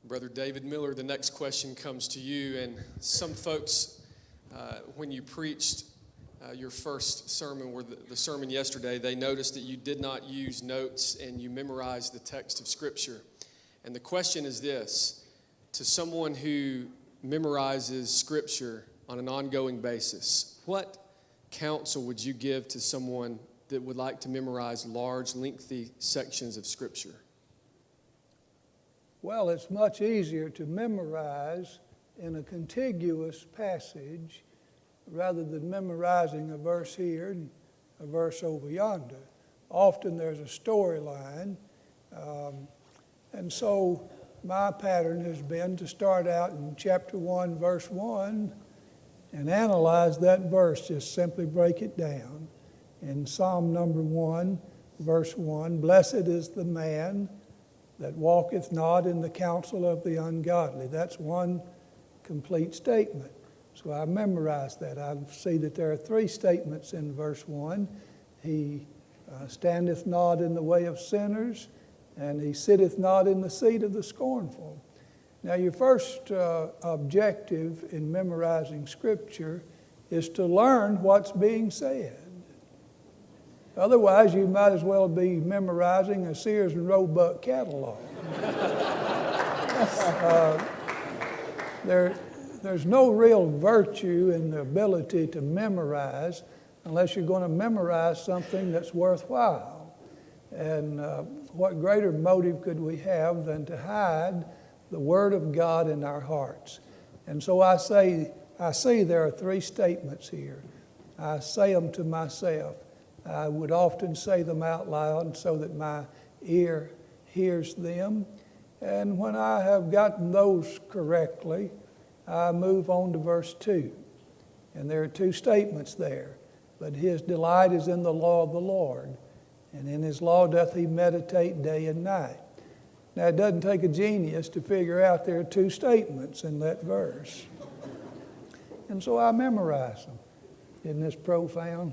Brother David Miller, the next question comes to you. And some folks, when you preached your first sermon, or the sermon yesterday, they noticed that you did not use notes and you memorized the text of Scripture. And the question is this: to someone who memorizes Scripture on an ongoing basis, what counsel would you give to someone that would like to memorize large, lengthy sections of Scripture? Well, it's much easier to memorize in a contiguous passage rather than memorizing a verse here and a verse over yonder. Often there's a storyline, and so my pattern has been to start out in chapter 1, verse 1, and analyze that verse, just simply break it down. In Psalm number 1, verse 1, "Blessed is the man that walketh not in the counsel of the ungodly." That's one complete statement. So I memorized that. I see that there are three statements in verse 1. He standeth not in the way of sinners, and he sitteth not in the seat of the scornful. Now, your first objective in memorizing Scripture is to learn what's being said. Otherwise, you might as well be memorizing a Sears and Roebuck catalog. There's no real virtue in the ability to memorize unless you're going to memorize something that's worthwhile. And what greater motive could we have than to hide the Word of God in our hearts? And so I see there are three statements here. I say them to myself. I would often say them out loud so that my ear hears them. And when I have gotten those correctly, I move on to verse 2. And there are two statements there. "But his delight is in the law of the Lord, and in his law doth he meditate day and night." Now, it doesn't take a genius to figure out there are two statements in that verse. And so I memorize them. Isn't this profound?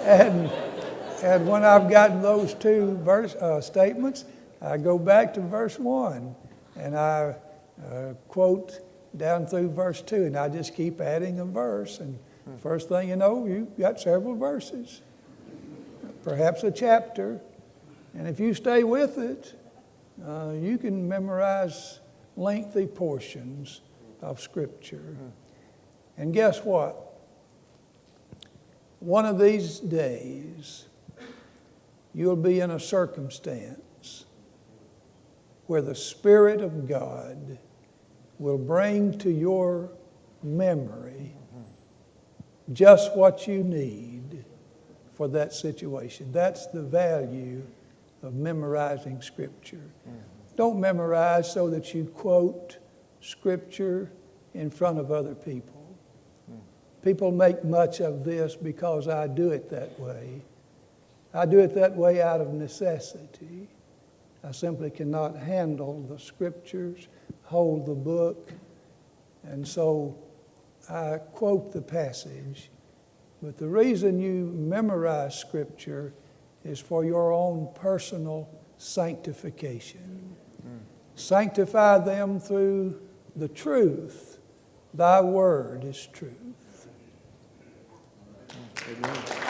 And when I've gotten those two statements, I go back to verse 1 and I quote down through verse 2, and I just keep adding a verse. And first thing you know, you've got several verses, perhaps a chapter. And if you stay with it, you can memorize lengthy portions of Scripture. And guess what? One of these days, you'll be in a circumstance where the Spirit of God will bring to your memory just what you need for that situation. That's the value of memorizing Scripture. Don't memorize so that you quote Scripture in front of other people. People make much of this because I do it that way. I do it that way out of necessity. I simply cannot handle the Scriptures, hold the book, and so I quote the passage. But the reason you memorize Scripture is for your own personal sanctification. Sanctify them through the truth. Thy word is truth. Amen.